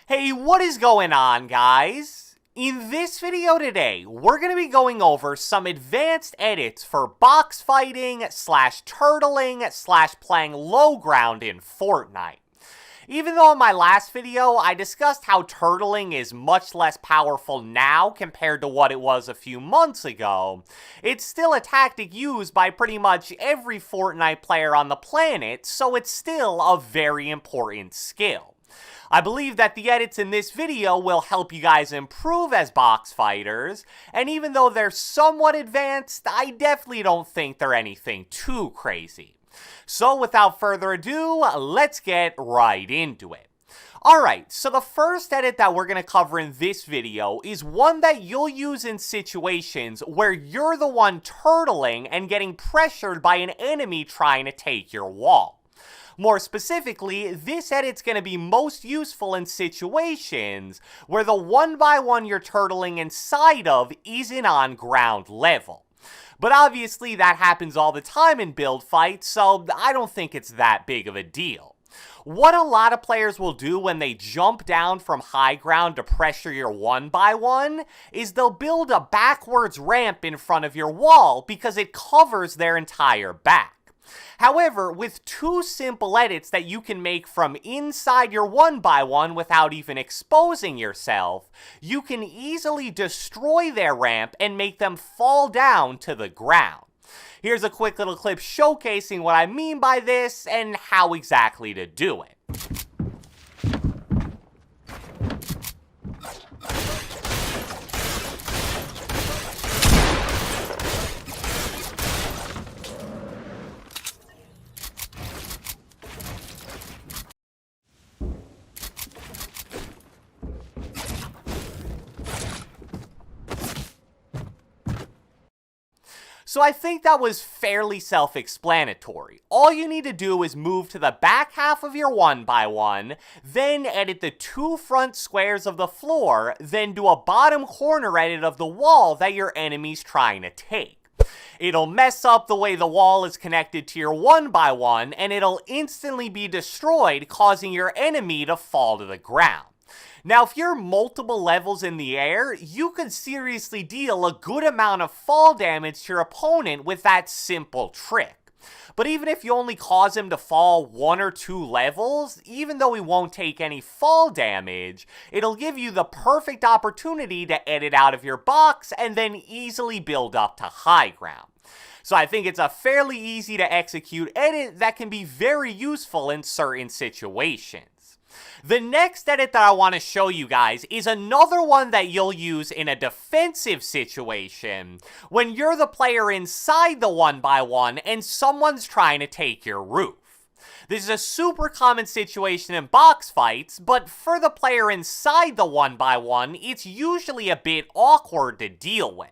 Hey, what is going on, guys? In this video today, we're going to be going over some advanced edits for box fighting / turtling / playing low ground in Fortnite. Even though in my last video, I discussed how turtling is much less powerful now compared to what it was a few months ago, it's still a tactic used by pretty much every Fortnite player on the planet, so it's still a very important skill. I believe that the edits in this video will help you guys improve as box fighters, and even though they're somewhat advanced, I definitely don't think they're anything too crazy. So without further ado, let's get right into it. Alright, so the first edit that we're going to cover in this video is one that you'll use in situations where you're the one turtling and getting pressured by an enemy trying to take your wall. More specifically, this edit's going to be most useful in situations where the one-by-one you're turtling inside of isn't on ground level. But obviously that happens all the time in build fights, so I don't think it's that big of a deal. What a lot of players will do when they jump down from high ground to pressure your one-by-one is they'll build a backwards ramp in front of your wall because it covers their entire back. However, with two simple edits that you can make from inside your one-by-one without even exposing yourself, you can easily destroy their ramp and make them fall down to the ground. Here's a quick little clip showcasing what I mean by this and how exactly to do it. So I think that was fairly self-explanatory. All you need to do is move to the back half of your one-by-one, then edit the two front squares of the floor, then do a bottom corner edit of the wall that your enemy's trying to take. It'll mess up the way the wall is connected to your one-by-one, and it'll instantly be destroyed, causing your enemy to fall to the ground. Now, if you're multiple levels in the air, you could seriously deal a good amount of fall damage to your opponent with that simple trick. But even if you only cause him to fall 1 or 2 levels, even though he won't take any fall damage, it'll give you the perfect opportunity to edit out of your box and then easily build up to high ground. So I think it's a fairly easy to execute edit that can be very useful in certain situations. The next edit that I want to show you guys is another one that you'll use in a defensive situation when you're the player inside the one-by-one and someone's trying to take your roof. This is a super common situation in box fights, but for the player inside the one-by-one, it's usually a bit awkward to deal with.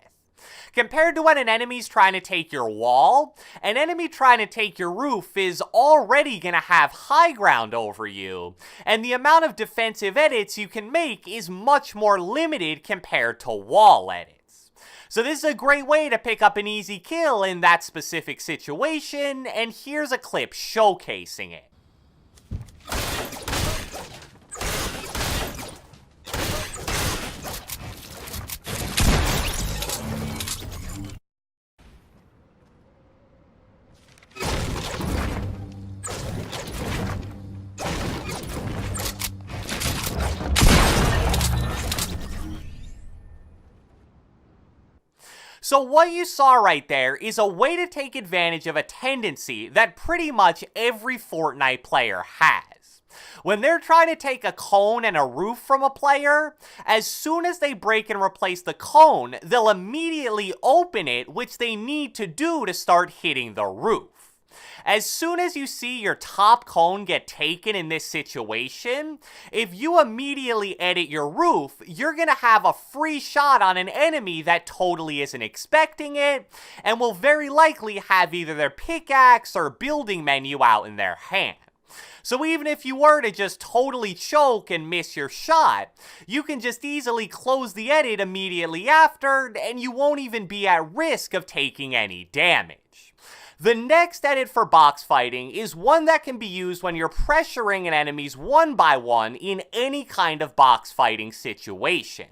Compared to when an enemy's trying to take your wall, an enemy trying to take your roof is already going to have high ground over you, and the amount of defensive edits you can make is much more limited compared to wall edits. So this is a great way to pick up an easy kill in that specific situation, and here's a clip showcasing it. So what you saw right there is a way to take advantage of a tendency that pretty much every Fortnite player has. When they're trying to take a cone and a roof from a player, as soon as they break and replace the cone, they'll immediately open it, which they need to do to start hitting the roof. As soon as you see your top cone get taken in this situation, if you immediately edit your roof, you're gonna have a free shot on an enemy that totally isn't expecting it, and will very likely have either their pickaxe or building menu out in their hand. So even if you were to just totally choke and miss your shot, you can just easily close the edit immediately after, and you won't even be at risk of taking any damage. The next edit for box fighting is one that can be used when you're pressuring an enemy's one by one in any kind of box fighting situation.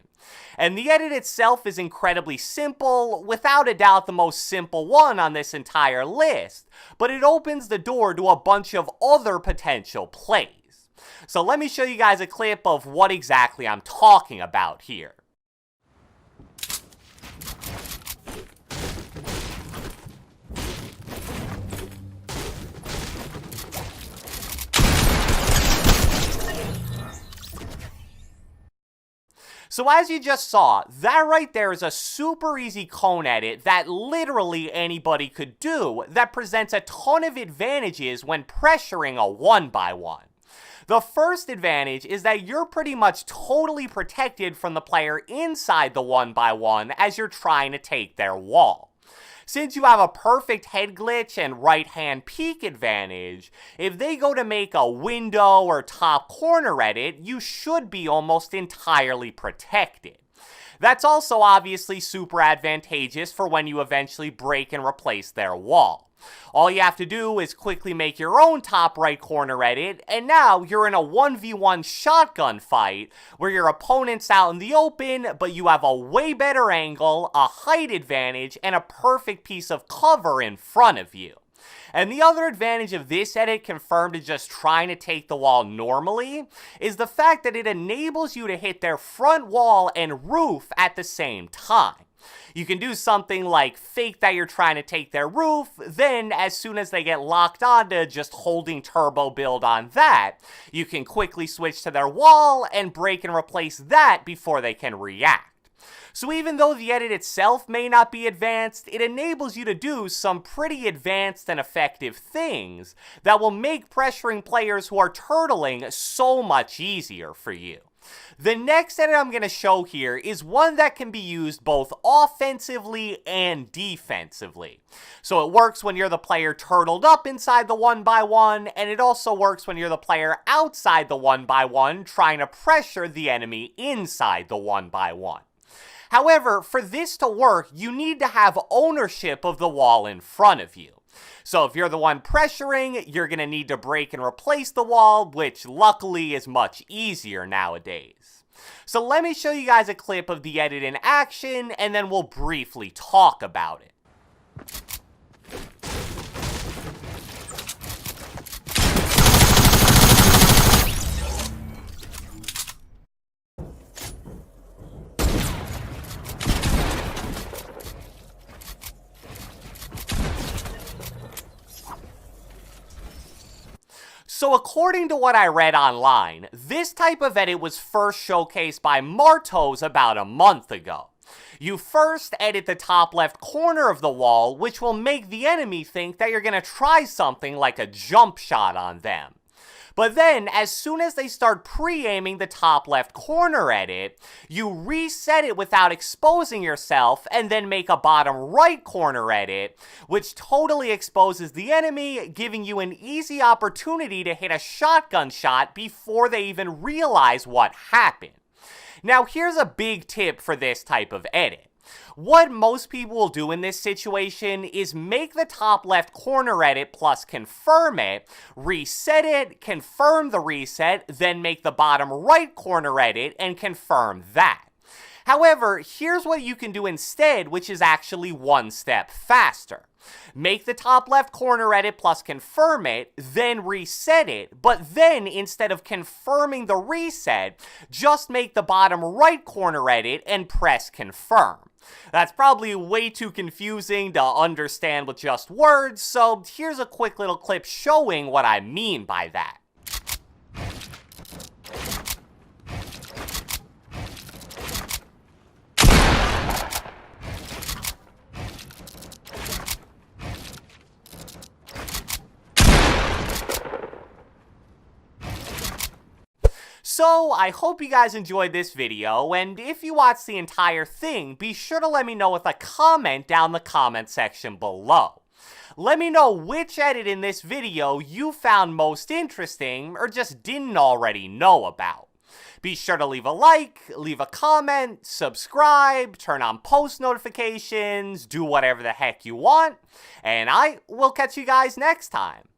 And the edit itself is incredibly simple, without a doubt the most simple one on this entire list, but it opens the door to a bunch of other potential plays. So let me show you guys a clip of what exactly I'm talking about here. So as you just saw, that right there is a super easy cone edit that literally anybody could do that presents a ton of advantages when pressuring a one by one. The first advantage is that you're pretty much totally protected from the player inside the one by one as you're trying to take their wall. Since you have a perfect head glitch and right hand peek advantage, if they go to make a window or top corner edit, you should be almost entirely protected. That's also obviously super advantageous for when you eventually break and replace their wall. All you have to do is quickly make your own top right corner edit, and now you're in a 1v1 shotgun fight where your opponent's out in the open, but you have a way better angle, a height advantage, and a perfect piece of cover in front of you. And the other advantage of this edit confirmed to just trying to take the wall normally is the fact that it enables you to hit their front wall and roof at the same time. You can do something like fake that you're trying to take their roof, then as soon as they get locked onto just holding turbo build on that, you can quickly switch to their wall and break and replace that before they can react. So even though the edit itself may not be advanced, it enables you to do some pretty advanced and effective things that will make pressuring players who are turtling so much easier for you. The next edit I'm going to show here is one that can be used both offensively and defensively. So it works when you're the player turtled up inside the one by one, and it also works when you're the player outside the one by one trying to pressure the enemy inside the one by one. However, for this to work, you need to have ownership of the wall in front of you. So if you're the one pressuring, you're going to need to break and replace the wall, which luckily is much easier nowadays. So let me show you guys a clip of the edit in action, and then we'll briefly talk about it. So according to what I read online, this type of edit was first showcased by Martos about a month ago. You first edit the top left corner of the wall, which will make the enemy think that you're going to try something like a jump shot on them. But then, as soon as they start pre-aiming the top left corner edit, you reset it without exposing yourself and then make a bottom right corner edit, which totally exposes the enemy, giving you an easy opportunity to hit a shotgun shot before they even realize what happened. Now, here's a big tip for this type of edit. What most people will do in this situation is make the top left corner edit plus confirm it, reset it, confirm the reset, then make the bottom right corner edit and confirm that. However, here's what you can do instead, which is actually one step faster. Make the top left corner edit plus confirm it, then reset it, but then instead of confirming the reset, just make the bottom right corner edit and press confirm. That's probably way too confusing to understand with just words, so here's a quick little clip showing what I mean by that. So, I hope you guys enjoyed this video, and if you watched the entire thing, be sure to let me know with a comment down the comment section below. Let me know which edit in this video you found most interesting, or just didn't already know about. Be sure to leave a like, leave a comment, subscribe, turn on post notifications, do whatever the heck you want, and I will catch you guys next time.